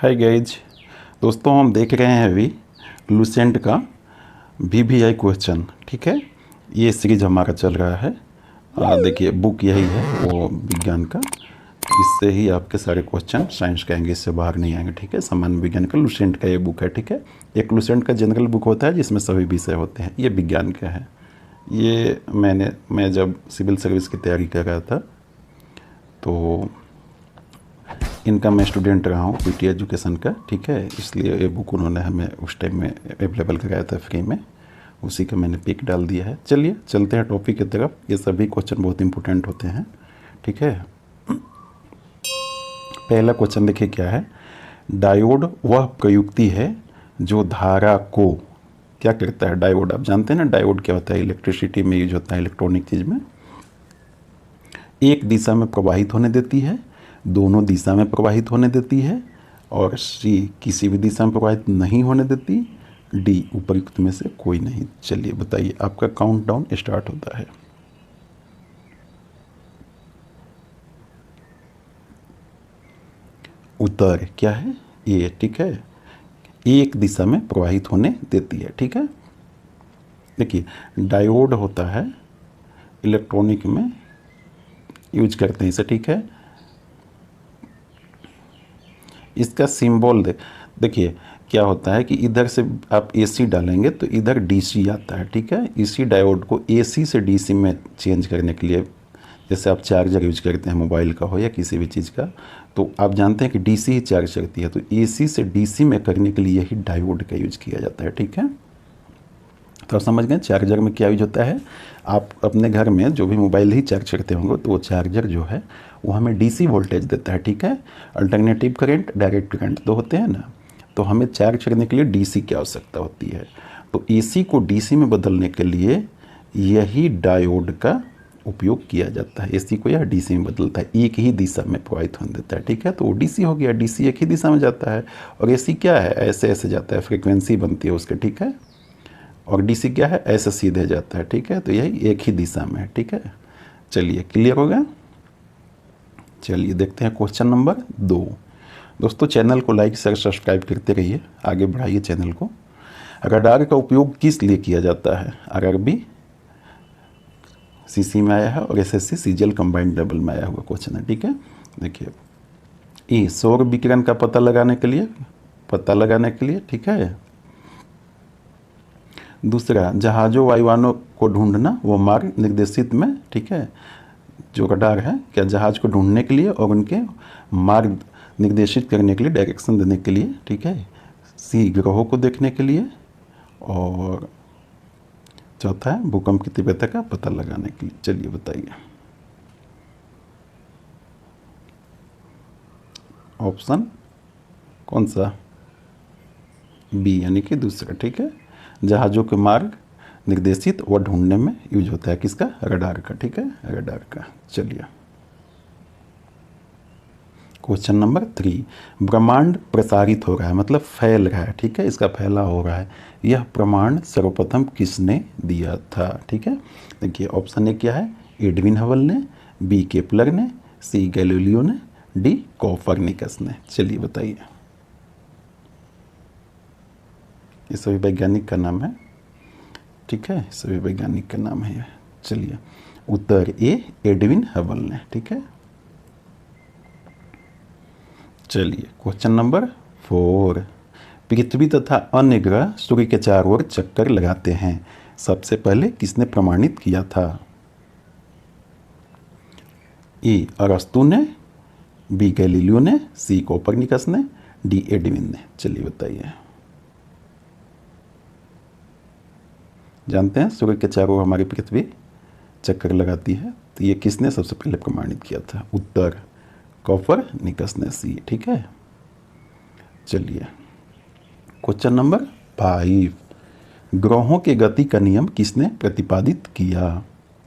Hi guys. दोस्तों हम देख रहे हैं अभी लुसेंट का VVI क्वेश्चन। ठीक है, ये सीरीज हमारा चल रहा है। देखिए बुक यही है वो विज्ञान का। इससे ही आपके सारे क्वेश्चन साइंस के आएंगे, इससे बाहर नहीं आएंगे। ठीक है, सामान्य विज्ञान का लुसेंट का ये बुक है। ठीक है, एक लुसेंट का जनरल बुक होता है जिसमें सभी विषय होते हैं, ये विज्ञान का है। ये मैं जब सिविल सर्विस की तैयारी कर रहा था तो इनका मैं स्टूडेंट रहा हूँ PT एजुकेशन का। ठीक है, इसलिए ये बुक उन्होंने हमें उस टाइम में अवेलेबल कराया था फ्री में, उसी का मैंने पिक डाल दिया है। चलिए चलते हैं टॉपिक की तरफ। ये सभी क्वेश्चन बहुत इंपॉर्टेंट होते हैं। ठीक है, पहला क्वेश्चन देखिए क्या है। डायोड वह प्रयुक्ति है जो धारा को क्या करता है। डायोड आप जानते हैं ना, डायोड क्या होता है, इलेक्ट्रिसिटी में यूज होता है, इलेक्ट्रॉनिक चीज़ में। एक दिशा में प्रवाहित होने देती है, दोनों दिशा में प्रवाहित होने देती है, और C किसी भी दिशा में प्रवाहित नहीं होने देती, D उपयुक्त में से कोई नहीं। चलिए बताइए, आपका काउंटडाउन स्टार्ट होता है। उत्तर क्या है, ये। ठीक है, एक दिशा में प्रवाहित होने देती है। ठीक है, देखिए डायोड होता है इलेक्ट्रॉनिक में यूज करते हैं इसे। ठीक है, इसका सिंबल देखिए क्या होता है कि इधर से आप AC डालेंगे तो इधर DC आता है। ठीक है, इसी डायोड को AC से DC में चेंज करने के लिए, जैसे आप चार्जर यूज करते हैं मोबाइल का हो या किसी भी चीज़ का, तो आप जानते हैं कि DC ही चार्ज करती है, तो AC से DC में करने के लिए यही डायोड का यूज किया जाता है। ठीक है, तो आप समझ गए चार्जर में क्या यूज होता है। आप अपने घर में जो भी मोबाइल ही चार्ज करते होंगे तो वो चार्जर जो है वो हमें DC वोल्टेज देता है। ठीक है, अल्टरनेटिव करंट, डायरेक्ट करंट दो होते हैं ना, तो हमें चार्ज करने के लिए DC की आवश्यकता होती है। तो AC को DC में बदलने के लिए यही डायोड का उपयोग किया जाता है। AC को यह DC में बदलता है, एक ही दिशा में प्रवाहित होने देता है। ठीक है, तो वो DC हो गया, DC एक ही दिशा में जाता है। और AC क्या है, ऐसे ऐसे जाता है, फ्रिक्वेंसी बनती है उसके। ठीक है, और DC क्या है, ऐसे सीधे जाता है। ठीक है, तो यही एक ही दिशा में है। ठीक है, चलिए क्लियर हो गया। चलिए देखते हैं क्वेश्चन नंबर 2। दोस्तों चैनल को लाइक शेयर सब्सक्राइब करते रहिए, आगे बढ़ाइए चैनल को। रडार का उपयोग किस लिए किया जाता है। RRB CC में आया है और SSC CGL कंबाइंड लेवल में आया हुआ क्वेश्चन है। ठीक है, देखिए E सौर विकिरण का पता लगाने के लिए। ठीक है, दूसरा जहाज़ों वायुयानों को ढूंढना, वो मार्ग निर्देशित में। ठीक है, जो रडार है क्या जहाज को ढूंढने के लिए और उनके मार्ग निर्देशित करने के लिए, डायरेक्शन देने के लिए। ठीक है, C ग्रहों को देखने के लिए, और चौथा है भूकंप की तीव्रता का पता लगाने के लिए। चलिए बताइए, ऑप्शन कौन सा, B यानी कि दूसरा। ठीक है, जहाज़ों के मार्ग निर्देशित व ढूंढने में यूज होता है किसका, रडार का। ठीक है, रडार का। चलिए क्वेश्चन नंबर 3। ब्रह्मांड प्रसारित हो रहा है, मतलब फैल रहा है। ठीक है, इसका फैला हो रहा है। यह प्रमाण सर्वप्रथम किसने दिया था। ठीक है, देखिए ऑप्शन ए क्या है, एडविन हबल ने, B केपलर ने, C गैलीलियो ने, D कोपरनिकस ने। चलिए बताइए, ये सभी वैज्ञानिक का नाम है। ठीक है, सभी वैज्ञानिक का नाम है। चलिए उत्तर ए, एडविन हबल ने। ठीक है, चलिए क्वेश्चन नंबर 4। पृथ्वी तथा अन्य ग्रह सूर्य के चारों ओर चक्कर लगाते हैं, सबसे पहले किसने प्रमाणित किया था। E अरस्तु ने, B गैलीलियो ने, C कोपरनिकस ने, D एडविन ने। चलिए बताइए, जानते हैं सूर्य के चारों ओर हमारी पृथ्वी चक्कर लगाती है, तो ये किसने सबसे पहले प्रमाणित किया था। उत्तर कोपरनिकस ने, C। ठीक है, चलिए क्वेश्चन नंबर 5। ग्रहों के गति का नियम किसने प्रतिपादित किया।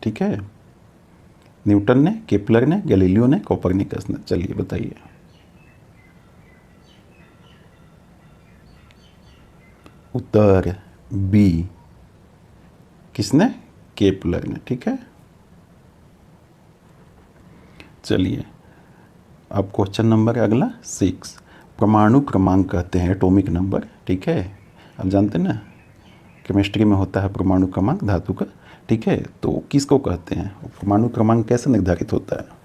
ठीक है, न्यूटन ने, केपलर ने, गैलीलियो ने, कोपरनिकस ने। चलिए बताइए, उत्तर B किसने, केपलर ने। ठीक है, चलिए अब क्वेश्चन नंबर अगला 6। परमाणु क्रमांक कहते हैं, एटॉमिक नंबर, ठीक है। आप जानते हैं ना केमिस्ट्री में होता है परमाणु क्रमांक धातु का, ठीक है। तो किसको कहते हैं, परमाणु क्रमांक कैसे निर्धारित होता है?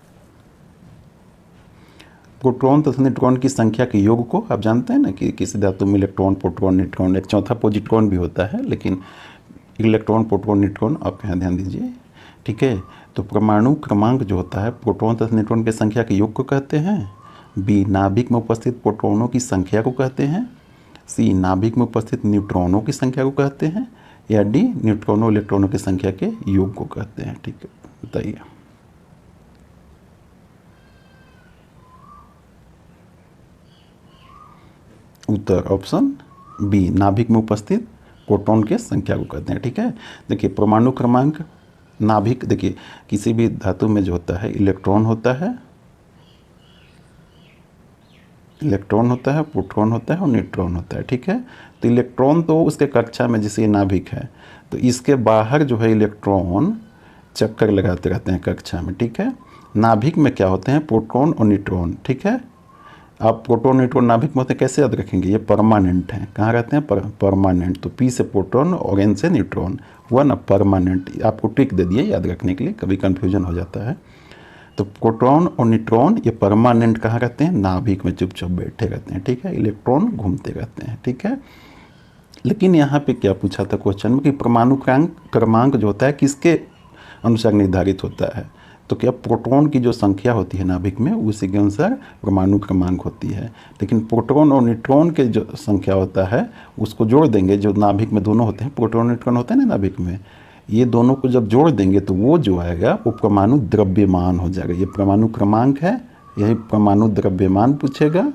प्रोटॉन तथा न्यूट्रॉन की संख्या के योग को आप जानते हैं ना कि किसी धातु में इलेक्ट्रॉन, प्रोटॉन, न्यूट्रॉन, एक चौथा पॉजिट्रॉन भी होता है, लेकिन इलेक्ट्रॉन, प्रोटॉन, न्यूट्रॉन आप यहाँ ध्यान दीजिए, ठीक है। तो परमाणु क्रमांक जो होता है प्रोटॉन तथा न्यूट्रॉन की संख्या के योग को कहते हैं। बी, नाभिक में उपस्थित प्रोटॉनों की संख्या को कहते हैं। सी, नाभिक में उपस्थित न्यूट्रॉनों की संख्या को कहते हैं। या डी, न्यूट्रॉनों इलेक्ट्रॉनों की संख्या के योग को कहते हैं, ठीक है। बताइए। उत्तर ऑप्शन बी, नाभिक में उपस्थित प्रोटॉन के संख्या को कहते हैं, ठीक है। देखिए परमाणु क्रमांक, नाभिक, देखिए किसी भी धातु में जो होता है इलेक्ट्रॉन होता है, इलेक्ट्रॉन होता है, प्रोटॉन होता है और न्यूट्रॉन होता है, ठीक है। तो इलेक्ट्रॉन तो उसके कक्षा में, जैसे ये नाभिक है तो इसके बाहर जो है इलेक्ट्रॉन चक्कर लगाते रहते हैं कक्षा में, ठीक है। नाभिक में क्या होते हैं, प्रोटॉन और न्यूट्रॉन, ठीक है। आप प्रोटॉन न्यूट्रॉन नाभिक में होते हैं, कैसे याद रखेंगे, ये परमानेंट हैं, कहाँ रहते हैं, परमानेंट। तो पी से प्रोटॉन और एन से न्यूट्रॉन हुआ ना परमानेंट। आपको ट्रिक दे दिए याद रखने के लिए, कभी कन्फ्यूजन हो जाता है। तो प्रोटॉन और न्यूट्रॉन ये परमानेंट कहाँ रहते हैं, नाभिक में चुपचाप बैठे रहते हैं, ठीक है। इलेक्ट्रॉन घूमते रहते हैं, ठीक है। लेकिन यहाँ पे क्या पूछा था क्वेश्चन में कि परमाणु क्रमांक जो होता है किसके अनुसार निर्धारित होता है। तो क्या प्रोटॉन की जो संख्या होती है नाभिक में उसी के अनुसार परमाणु क्रमांक होती है। लेकिन प्रोटॉन और न्यूट्रॉन के जो संख्या होता है उसको जोड़ देंगे, जो नाभिक में दोनों होते हैं, प्रोटॉन न्यूट्रॉन होते हैं ना नाभिक में, ये दोनों को जब जोड़ देंगे तो वो जो आएगा वो परमाणु द्रव्यमान हो जाएगा। ये परमाणु क्रमांक है, यही परमाणु द्रव्यमान पूछेगा,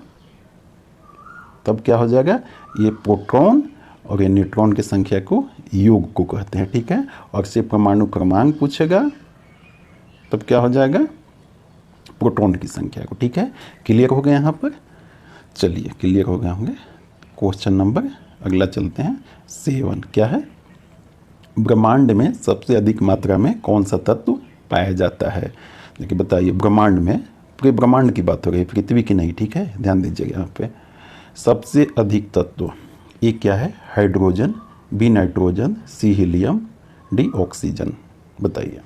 तब क्या हो जाएगा, ये प्रोटॉन और ये न्यूट्रॉन की संख्या को योग को कहते हैं, ठीक है। और से परमाणु क्रमांक पूछेगा तब क्या हो जाएगा, प्रोटॉन की संख्या को, ठीक है। क्लियर हो गया यहाँ पर? चलिए क्लियर हो गए होंगे। क्वेश्चन नंबर अगला चलते हैं 7। क्या है, ब्रह्मांड में सबसे अधिक मात्रा में कौन सा तत्व पाया जाता है। देखिए बताइए, ब्रह्मांड में, पूरे ब्रह्मांड की बात हो रही है, पृथ्वी की नहीं, ठीक है, ध्यान दीजिएगा यहाँ पे। सबसे अधिक तत्व, ये क्या है, हाइड्रोजन, बी नाइट्रोजन, सी हीलियम, डी ऑक्सीजन। बताइए।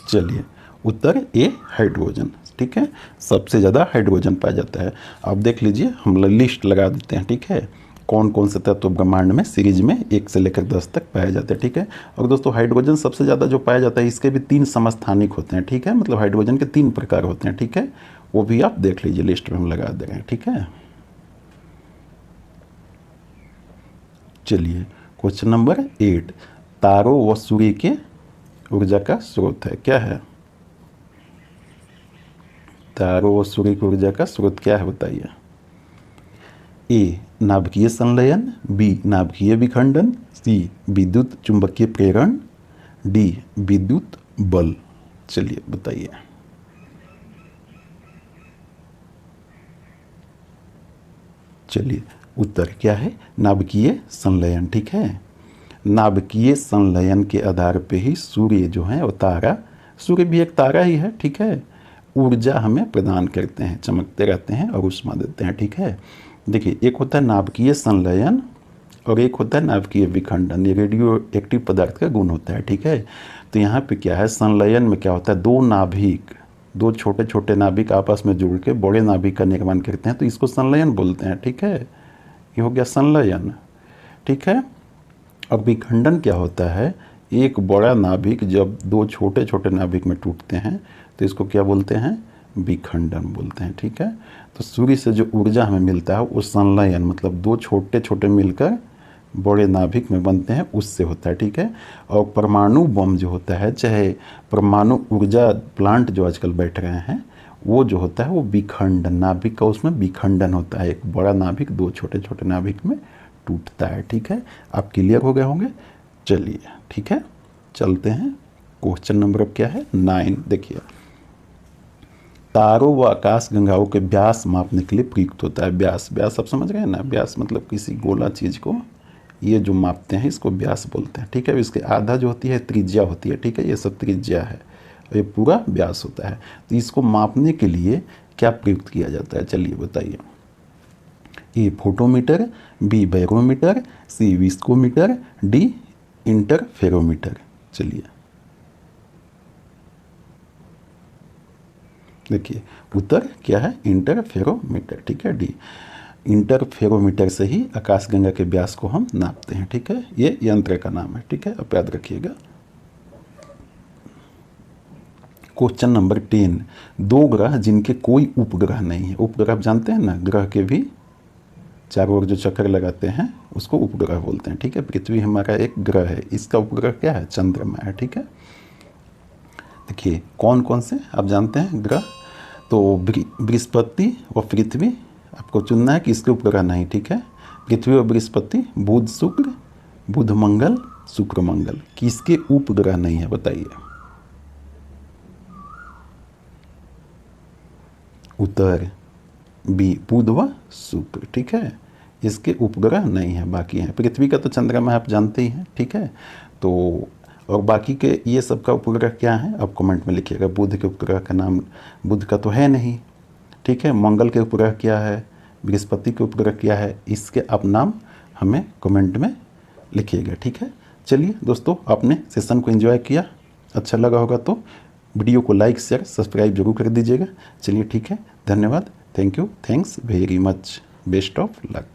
चलिए उत्तर ए हाइड्रोजन, ठीक है। सबसे ज़्यादा हाइड्रोजन पाया जाता है। आप देख लीजिए, हम लिस्ट लगा देते हैं, ठीक है, कौन कौन से तत्व ब्रह्मांड में सीरीज में 1 से लेकर 10 तक पाए जाते हैं, ठीक है। और दोस्तों हाइड्रोजन सबसे ज़्यादा जो पाया जाता है, इसके भी 3 समस्थानिक होते हैं, ठीक है, मतलब हाइड्रोजन के 3 प्रकार होते हैं, ठीक है। वो भी आप देख लीजिए, लिस्ट में हम लगा दे रहे हैं, ठीक है। चलिए क्वेश्चन नंबर 8, तारों व सूर्य के ऊर्जा का स्रोत है, क्या है, तारों व सूर्य की ऊर्जा का स्रोत क्या है, बताइए। ए नाभिकीय संलयन, बी नाभिकीय विखंडन, सी विद्युत चुंबकीय प्रेरण, डी विद्युत बल। चलिए बताइए। चलिए उत्तर क्या है, नाभिकीय संलयन, ठीक है। नाभिकीय संलयन के आधार पे ही सूर्य जो है वो तारा, सूर्य भी एक तारा ही है, ठीक है, ऊर्जा हमें प्रदान करते हैं, चमकते रहते हैं और ऊष्मा देते हैं, ठीक है। देखिए एक होता है नाभिकीय संलयन और एक होता है नाभिकीय विखंडन। ये रेडियो एक्टिव पदार्थ का गुण होता है, ठीक है। तो यहाँ पे क्या है, संलयन में क्या होता है, दो नाभिक, दो छोटे छोटे नाभिक आपस में जुड़ के बड़े नाभिक का निर्माण करते हैं, तो इसको संलयन बोलते हैं, ठीक है। ये हो गया संलयन, ठीक है। अब विखंडन क्या होता है, एक बड़ा नाभिक जब दो छोटे छोटे नाभिक में टूटते हैं तो इसको क्या बोलते हैं, विखंडन बोलते हैं, ठीक है। तो सूर्य से जो ऊर्जा हमें मिलता है वो संलयन, मतलब दो छोटे छोटे मिलकर बड़े नाभिक में बनते हैं, उससे होता है, ठीक है। और परमाणु बम जो होता है, चाहे परमाणु ऊर्जा प्लांट जो आजकल बैठ रहे हैं, वो जो होता है वो विखंडन, नाभिक का उसमें विखंडन होता है, एक बड़ा नाभिक दो छोटे छोटे नाभिक में टूटता है, ठीक है। आप क्लियर हो गए होंगे। चलिए ठीक है, चलते हैं। क्वेश्चन नंबर अब क्या है, 9। देखिए, तारों व आकाश गंगाओं के व्यास मापने के लिए प्रयुक्त होता है। व्यास, व्यास आप समझ गए ना, व्यास मतलब किसी गोला चीज़ को ये जो मापते हैं इसको व्यास बोलते हैं, ठीक है। इसके आधा जो होती है त्रिज्या होती है, ठीक है, ये सब त्रिज्या है। ये पूरा व्यास होता है। तो इसको मापने के लिए क्या प्रयुक्त किया जाता है, चलिए बताइए। ए फोटोमीटर, बी बैरोमीटर, सी विस्कोमीटर, डी इंटरफेरोमीटर। चलिए देखिए उत्तर क्या है, इंटरफेरोमीटर। ठीक है, डी इंटरफेरोमीटर से ही आकाशगंगा के व्यास को हम नापते हैं। ठीक है, ये यंत्र का नाम है। ठीक है, अब याद रखिएगा। क्वेश्चन नंबर 10, दो ग्रह जिनके कोई उपग्रह नहीं है। उपग्रह आप जानते हैं ना, ग्रह के भी चारों ओर जो चक्कर लगाते हैं उसको उपग्रह बोलते हैं। ठीक है, पृथ्वी हमारा एक ग्रह है, इसका उपग्रह क्या है, चंद्रमा है। ठीक है, देखिए कौन कौन से आप जानते हैं ग्रह, तो बृहस्पति और पृथ्वी आपको चुनना है कि इसके उपग्रह नहीं। ठीक है, पृथ्वी और बृहस्पति, बुध शुक्र, बुध मंगल, शुक्र मंगल, किसके उपग्रह नहीं है बताइए। उत्तर बी बुध व शुक्र। ठीक है, इसके उपग्रह नहीं है, बाकी हैं। पृथ्वी का तो चंद्रमा आप जानते ही हैं। ठीक है, तो और बाकी के ये सब का उपग्रह क्या है आप कमेंट में लिखिएगा। बुध के उपग्रह का नाम, बुध का तो है नहीं। ठीक है, मंगल के उपग्रह क्या है, बृहस्पति के उपग्रह क्या है, इसके आप नाम हमें कमेंट में लिखिएगा। ठीक है, चलिए दोस्तों, आपने सेशन को एंजॉय किया, अच्छा लगा होगा तो वीडियो को लाइक शेयर सब्सक्राइब जरूर कर दीजिएगा। चलिए ठीक है, धन्यवाद, thank you, thanks very much, best of luck.